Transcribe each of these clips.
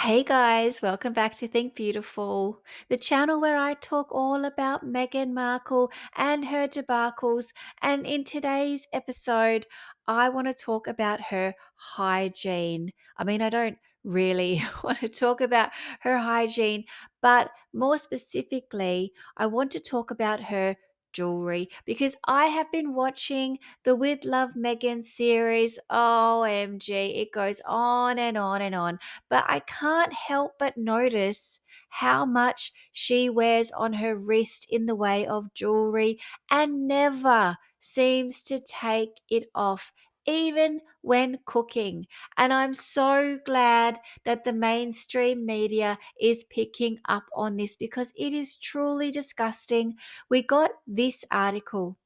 Hey guys, welcome back to Think Beautiful, the channel where I talk all about Meghan Markle and her debacles. And in today's episode, I want to talk about her hygiene. I don't really want to talk about her hygiene, but more specifically, I want to talk about her jewelry because I have been watching the With Love Meghan series. OMG, it goes on and on and on, but I can't help but notice how much she wears on her wrist in the way of jewelry and never seems to take it off, even when cooking. And I'm so glad that the mainstream media is picking up on this because it is truly disgusting. We got this article.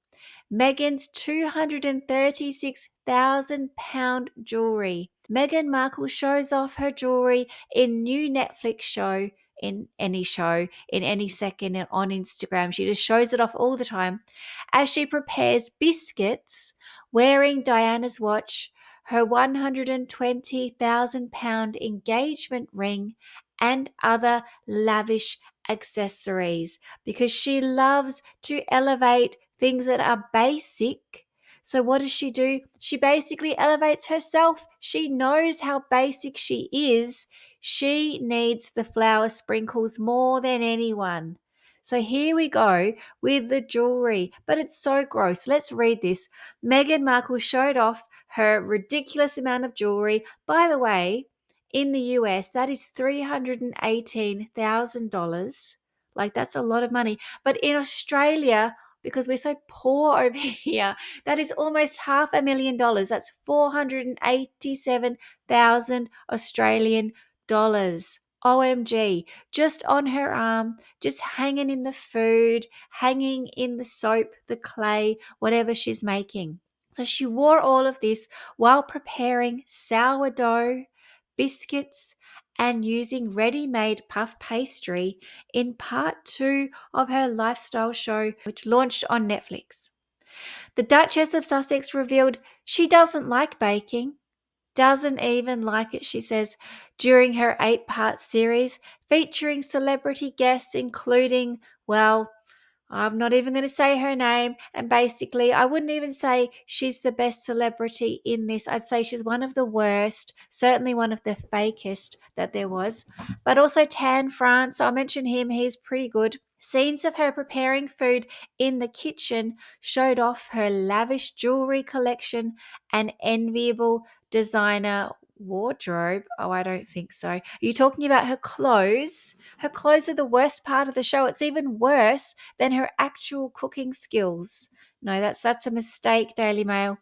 Meghan's £236,000 jewelry. Meghan Markle shows off her jewelry in new Netflix show, in any second on Instagram. She just shows it off all the time as she prepares biscuits wearing Diana's watch, her £120,000 engagement ring, and other lavish accessories because she loves to elevate things that are basic. So what does she do? She basically elevates herself. She knows how basic she is. She needs the flower sprinkles more than anyone. So here we go with the jewelry, but it's so gross. Let's read this. Meghan Markle showed off her ridiculous amount of jewelry. By the way, in the US, that is $318,000. Like, that's a lot of money. But in Australia, because we're so poor over here, that is almost $500,000. That's 487,000 Australian dollars. OMG, just on her arm, just hanging in the food, hanging in the soap, the clay, whatever she's making. So she wore all of this while preparing sourdough, biscuits, and using ready-made puff pastry in part 2 of her lifestyle show, which launched on Netflix. The Duchess of Sussex revealed she doesn't like baking, doesn't even like it, she says, during her 8-part series featuring celebrity guests, including, well, I'm not even going to say her name. And basically, I wouldn't even say she's the best celebrity in this. I'd say she's one of the worst, certainly one of the fakest that there was. But also Tan France, I'll mention him. He's pretty good. Scenes of her preparing food in the kitchen showed off her lavish jewelry collection and enviable designer wardrobe. Oh, I don't think so. Are you talking about her clothes? Her clothes are the worst part of the show. It's even worse than her actual cooking skills. No, that's a mistake, Daily Mail.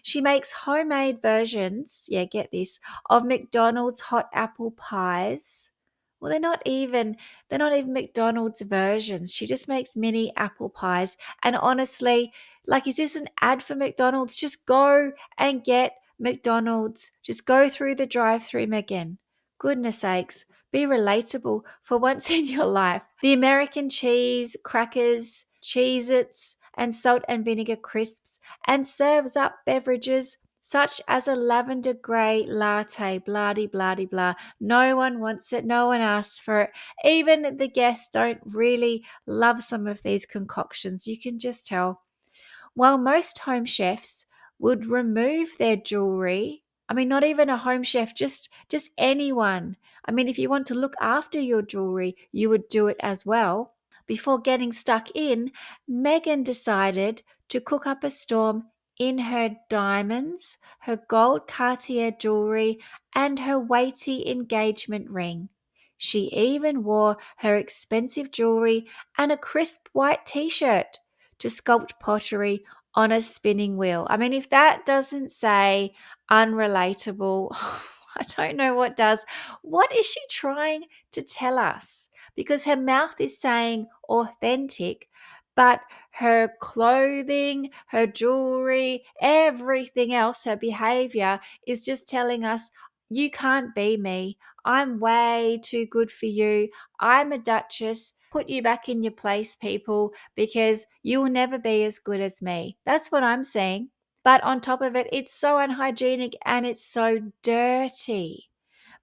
She makes homemade versions, yeah, get this, of McDonald's hot apple pies. Well, they're not even McDonald's versions. She just makes mini apple pies. And honestly, like, is this an ad for McDonald's? Just go and get McDonald's. Just go through the drive-through, Megan. Goodness sakes, be relatable for once in your life. The American cheese, crackers, Cheez-Its, and salt and vinegar crisps, and serves up beverages such as a lavender grey latte, blah de blah de blah. No one wants it, no one asks for it. Even the guests don't really love some of these concoctions, you can just tell. While most home chefs would remove their jewelry, not even a home chef, just anyone. If you want to look after your jewelry, you would do it as well. Before getting stuck in, Meghan decided to cook up a storm in her diamonds, her gold Cartier jewelry, and her weighty engagement ring. She even wore her expensive jewelry and a crisp white t-shirt to sculpt pottery on a spinning wheel. If that doesn't say unrelatable, I don't know what does. What is she trying to tell us? Because her mouth is saying authentic, but her clothing, her jewelry, everything else, her behavior is just telling us, you can't be me. I'm way too good for you. I'm a duchess. Put you back in your place, people, because you will never be as good as me. That's what I'm saying. But on top of it, it's so unhygienic and it's so dirty.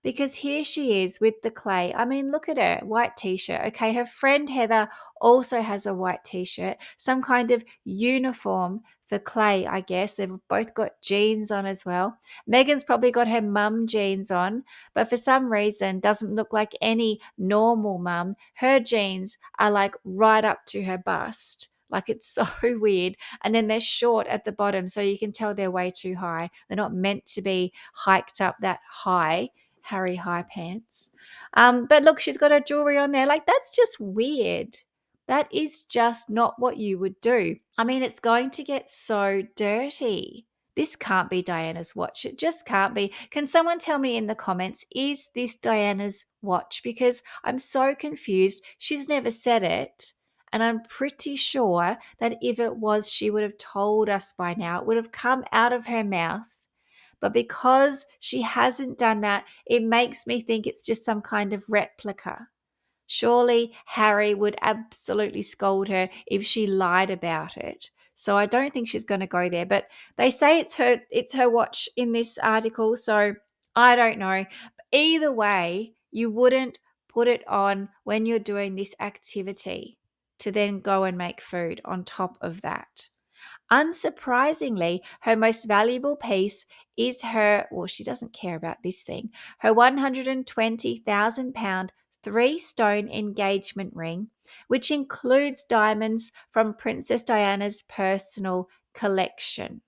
Because here she is with the clay. I mean, look at her, white t-shirt. Okay, her friend Heather also has a white t-shirt, some kind of uniform for clay, I guess. They've both got jeans on as well. Meghan's probably got her mum jeans on, but for some reason doesn't look like any normal mum. Her jeans are like right up to her bust. Like, it's so weird. And then they're short at the bottom, so you can tell they're way too high. They're not meant to be hiked up that high. Harry high pants. But look, she's got her jewelry on there. Like, that's just weird. That is just not what you would do. I mean, it's going to get so dirty. This can't be Diana's watch. It just can't be. Can someone tell me in the comments, is this Diana's watch? Because I'm so confused. She's never said it. And I'm pretty sure that if it was, she would have told us by now. It would have come out of her mouth. But because she hasn't done that, it makes me think it's just some kind of replica. Surely Harry would absolutely scold her if she lied about it. So I don't think she's going to go there. But they say it's her watch in this article, so I don't know. Either way, you wouldn't put it on when you're doing this activity to then go and make food on top of that. Unsurprisingly, her most valuable piece is her, well, she doesn't care about this thing, her £120,000 three-stone engagement ring, which includes diamonds from Princess Diana's personal collection.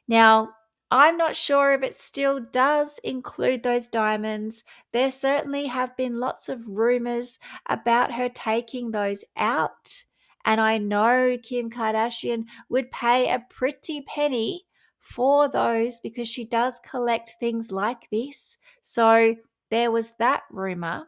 Now, I'm not sure if it still does include those diamonds. There certainly have been lots of rumors about her taking those out. And I know Kim Kardashian would pay a pretty penny for those because she does collect things like this. So there was that rumor.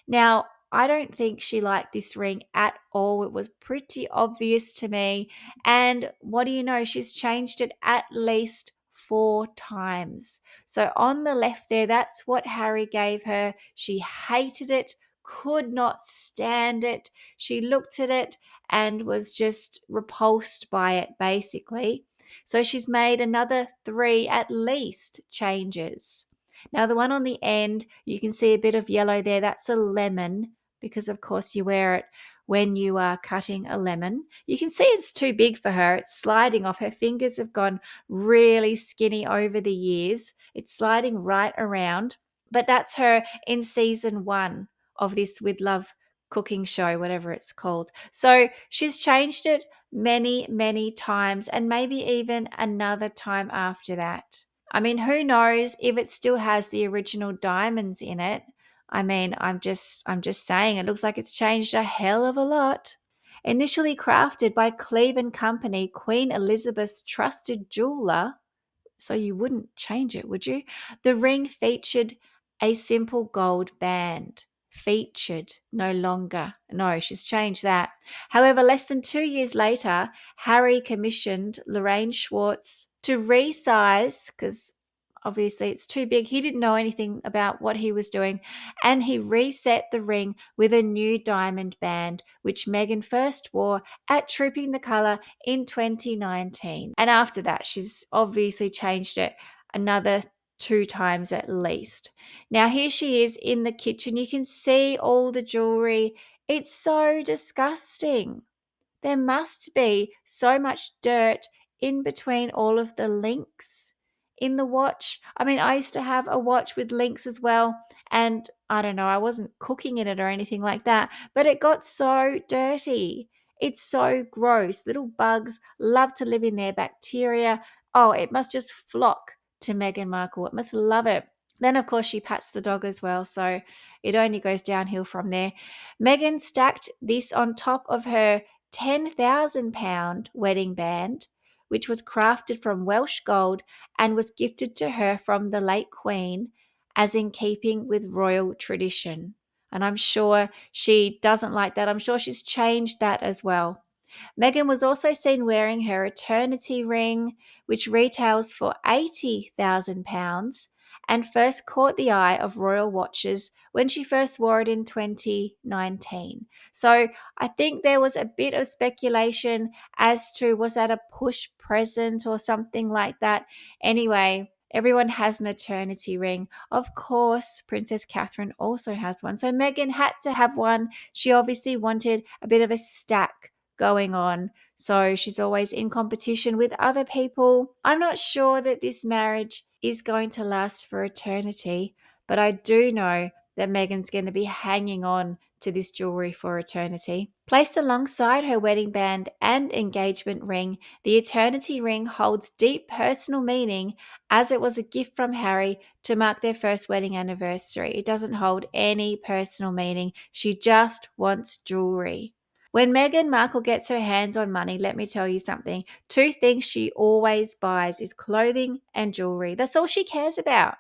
Now, I don't think she liked this ring at all. It was pretty obvious to me. And what do you know? She's changed it at least 4 times. So on the left there, that's what Harry gave her. She hated it, could not stand it. She looked at it and was just repulsed by it, basically. So she's made another 3 at least changes. Now, the one on the end, you can see a bit of yellow there. That's a lemon because, of course, you wear it when you are cutting a lemon. You can see it's too big for her. It's sliding off. Her fingers have gone really skinny over the years. It's sliding right around. But that's her in season 1 of this With Love cooking show, whatever it's called. So she's changed it many, many times, and maybe even another time after that. I mean, who knows if it still has the original diamonds in it. I mean, I'm just saying it looks like it's changed a hell of a lot. Initially crafted by Cleve and Company, Queen Elizabeth's trusted jeweler, so you wouldn't change it, would you? The ring featured a simple gold band. Featured, no longer. No, she's changed that. However, less than 2 years later, Harry commissioned Lorraine Schwartz to resize, because obviously it's too big. He didn't know anything about what he was doing, and he reset the ring with a new diamond band, which Meghan first wore at Trooping the Colour in 2019. And after that, she's obviously changed it another 2 times at least. Now, here she is in the kitchen. You can see all the jewelry. It's so disgusting. There must be so much dirt in between all of the links in the watch. I mean, I used to have a watch with links as well, and I don't know, I wasn't cooking in it or anything like that, but it got so dirty. It's so gross. Little bugs love to live in there, bacteria. Oh, it must just flock to Meghan Markle. It must love it. Then, of course, she pats the dog as well, so it only goes downhill from there. Meghan stacked this on top of her £10,000 wedding band, which was crafted from Welsh gold and was gifted to her from the late Queen, as in keeping with royal tradition. And I'm sure she doesn't like that. I'm sure she's changed that as well. Meghan was also seen wearing her eternity ring, which retails for £80,000 and first caught the eye of royal watchers when she first wore it in 2019. So I think there was a bit of speculation as to, was that a push present or something like that. Anyway, Everyone has an eternity ring. Of course, Princess Catherine also has one. So Meghan had to have one. She obviously wanted a bit of a stack going on. So she's always in competition with other people. I'm not sure that this marriage is going to last for eternity, but I do know that Meghan's going to be hanging on to this jewelry for eternity. Placed alongside her wedding band and engagement ring, the eternity ring holds deep personal meaning as it was a gift from Harry to mark their first wedding anniversary. It doesn't hold any personal meaning. She just wants jewelry. When Meghan Markle gets her hands on money, let me tell you something. Two things she always buys is clothing and jewelry. That's all she cares about.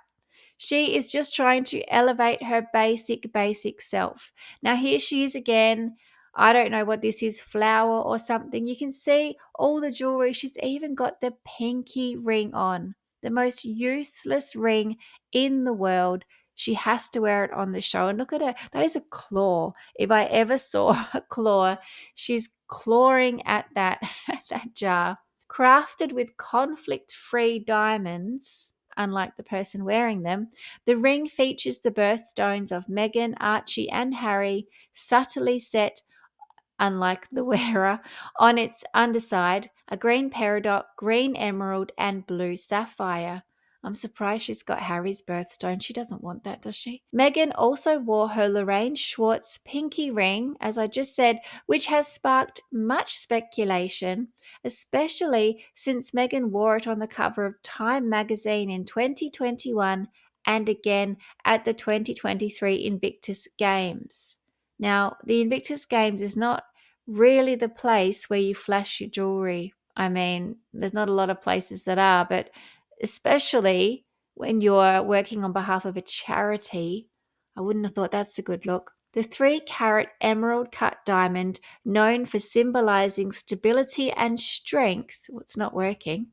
She is just trying to elevate her basic self. Now, here she is again. I don't know what this is, flower or something. You can see all the jewelry. She's even got the pinky ring on, the most useless ring in the world. She has to wear it on the show. And look at her. That is a claw. If I ever saw a claw, she's clawing at that, at that jar. Crafted with conflict-free diamonds, unlike the person wearing them, the ring features the birthstones of Meghan, Archie, and Harry, subtly set, unlike the wearer, on its underside, a green peridot, green emerald, and blue sapphire. I'm surprised she's got Harry's birthstone. She doesn't want that, does she? Meghan also wore her Lorraine Schwartz pinky ring, as I just said, which has sparked much speculation, especially since Meghan wore it on the cover of Time magazine in 2021 and again at the 2023 Invictus Games. Now, the Invictus Games is not really the place where you flash your jewelry. I mean, there's not a lot of places that are, but especially when you're working on behalf of a charity, I wouldn't have thought that's a good look. The 3-carat emerald cut diamond, known for symbolizing stability and strength, what's not working,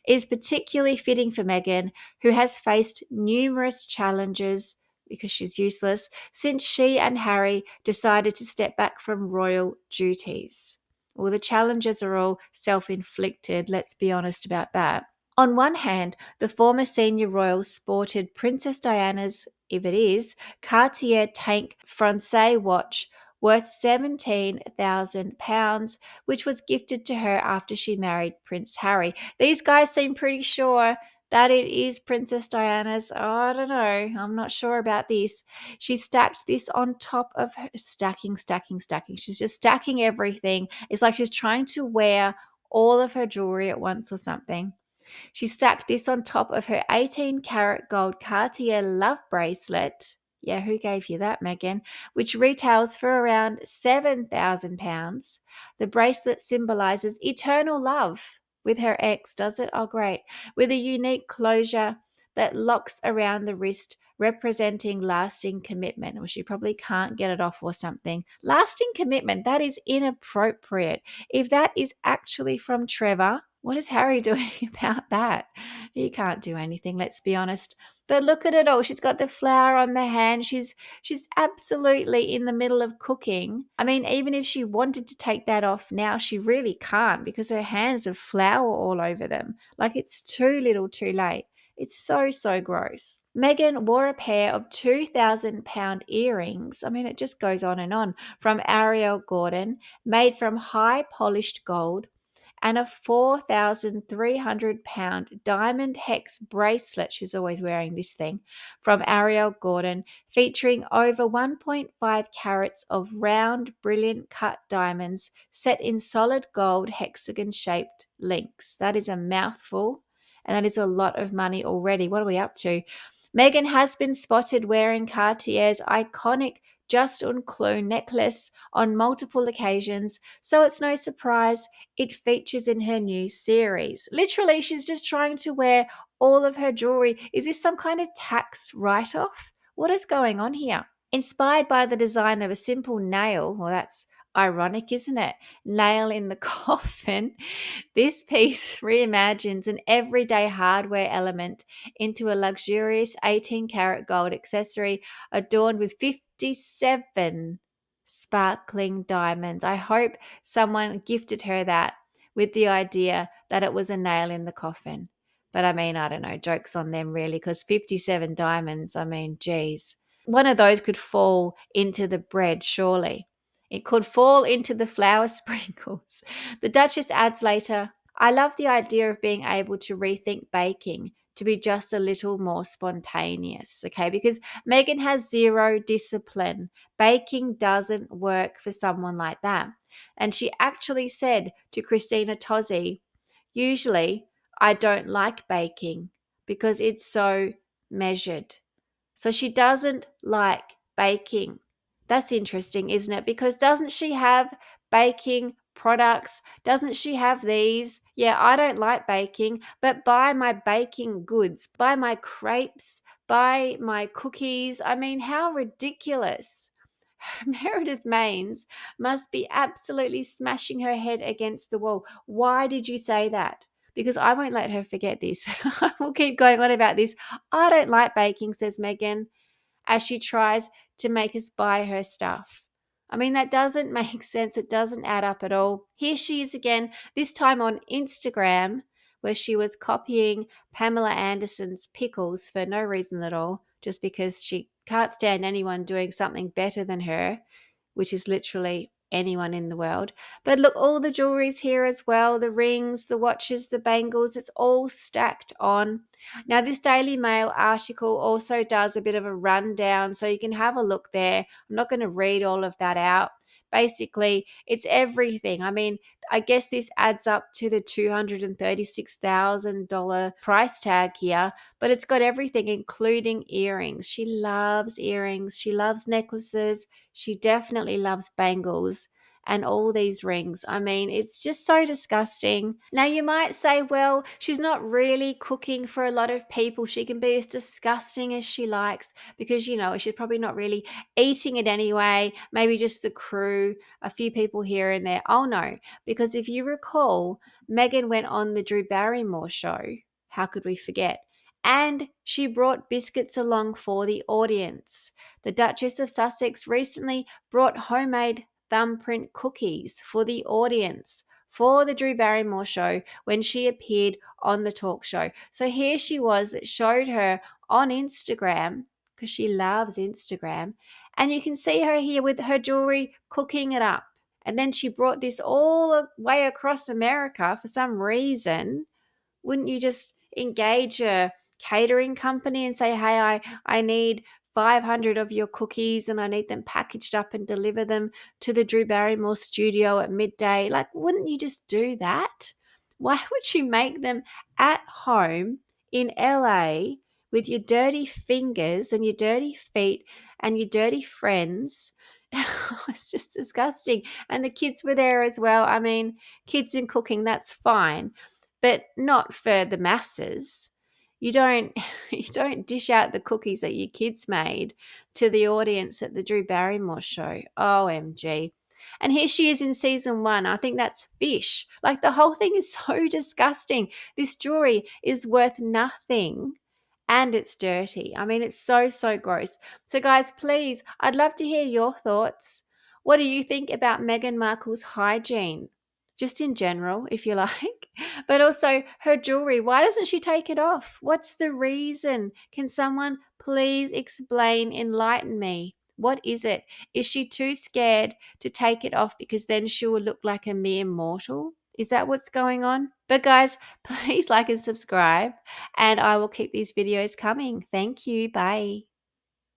is particularly fitting for Meghan, who has faced numerous challenges because she's useless since she and Harry decided to step back from royal duties. Well, the challenges are all self-inflicted, let's be honest about that. On one hand, the former senior royal sported Princess Diana's, if it is, Cartier Tank Francais watch worth £17,000, which was gifted to her after she married Prince Harry. These guys seem pretty sure that it is Princess Diana's. Oh, I don't know. I'm not sure about this. She stacked this on top of her, stacking. She's just stacking everything. It's like she's trying to wear all of her jewelry at once or something. She stacked this on top of her 18-carat gold Cartier love bracelet. Yeah, who gave you that, Meghan? Which retails for around £7,000. The bracelet symbolizes eternal love with her ex, does it? Oh, great. With a unique closure that locks around the wrist, representing lasting commitment. Well, she probably can't get it off or something. Lasting commitment, that is inappropriate. If that is actually from Trevor, what is Harry doing about that? He can't do anything, let's be honest. But look at it all. She's got the flower on the hand. She's absolutely in the middle of cooking. I mean, even if she wanted to take that off now, she really can't because her hands have flour all over them. Like it's too little too late. It's so gross. Meghan wore a pair of £2,000 earrings. I mean, it just goes on, from Ariel Gordon, made from high polished gold, and a £4,300 diamond hex bracelet. She's always wearing this thing from Ariel Gordon, featuring over 1.5 carats of round, brilliant cut diamonds set in solid gold hexagon shaped links. That is a mouthful, and that is a lot of money already. What are we up to? Meghan has been spotted wearing Cartier's iconic Just Un Clou necklace on multiple occasions, so it's no surprise it features in her new series. Literally, she's just trying to wear all of her jewelry. Is this some kind of tax write-off? What is going on here? Inspired by the design of a simple nail, well, that's ironic, isn't it? Nail in the coffin. This piece reimagines an everyday hardware element into a luxurious 18-karat gold accessory adorned with 57 sparkling diamonds. I hope someone gifted her that with the idea that it was a nail in the coffin. But I mean, I don't know, jokes on them really, because 57 diamonds, I mean, geez. One of those could fall into the bread, surely. It could fall into the flour sprinkles. The Duchess adds later, I love the idea of being able to rethink baking to be just a little more spontaneous, okay? Because Meghan has zero discipline. Baking doesn't work for someone like that. And she actually said to Christina Tozzi, usually I don't like baking because it's so measured. So she doesn't like baking. That's interesting, isn't it? Because doesn't she have baking products? Doesn't she have these? Yeah, I don't like baking, but buy my baking goods, buy my crepes, buy my cookies. I mean, how ridiculous. Meredith Maines must be absolutely smashing her head against the wall. Why did you say that? Because I won't let her forget this. I will keep going on about this. I don't like baking, says Meghan, as she tries to make us buy her stuff. I mean, that doesn't make sense. It doesn't add up at all. Here she is again, this time on Instagram, where she was copying Pamela Anderson's pickles for no reason at all, just because she can't stand anyone doing something better than her, which is literally anyone in the world. But look, all the jewelry's here as well, the rings, the watches, the bangles, it's all stacked on. Now, this Daily Mail article also does a bit of a rundown, so you can have a look there. I'm not going to read all of that out. Basically, it's everything. I mean, I guess this adds up to the $236,000 price tag here, but it's got everything, including earrings. She loves earrings. She loves necklaces. She definitely loves bangles and all these rings. I mean, it's just so disgusting. Now, you might say, well, she's not really cooking for a lot of people. She can be as disgusting as she likes because, you know, she's probably not really eating it anyway. Maybe just the crew, a few people here and there. Oh, no, because if you recall, Meghan went on the Drew Barrymore show. How could we forget? And she brought biscuits along for the audience. The Duchess of Sussex recently brought homemade thumbprint cookies for the audience for the Drew Barrymore show when she appeared on the talk show. So here she was, it showed her on Instagram because she loves Instagram. And you can see her here with her jewelry cooking it up. And then she brought this all the way across America for some reason. Wouldn't you just engage a catering company and say, hey, I need 500 of your cookies and I need them packaged up and deliver them to the Drew Barrymore studio at midday? Like, wouldn't you just do that? Why would you make them at home in LA with your dirty fingers and your dirty feet and your dirty friends? It's just disgusting. And the kids were there as well. I mean, kids in cooking, that's fine, but not for the masses. You don't you don't dish out the cookies that your kids made to the audience at the Drew Barrymore show. OMG. And here she is in season 1. I think that's fish. Like, the whole thing is so disgusting. This jewelry is worth nothing and it's dirty. I mean, it's so, so gross. So guys, please, I'd love to hear your thoughts. What do you think about Meghan Markle's hygiene? Just in general, if you like, but also her jewelry. Why doesn't she take it off? What's the reason? Can someone please explain, enlighten me? What is it? Is she too scared to take it off because then she will look like a mere mortal? Is that what's going on? But guys, please like and subscribe, and I will keep these videos coming. Thank you. Bye.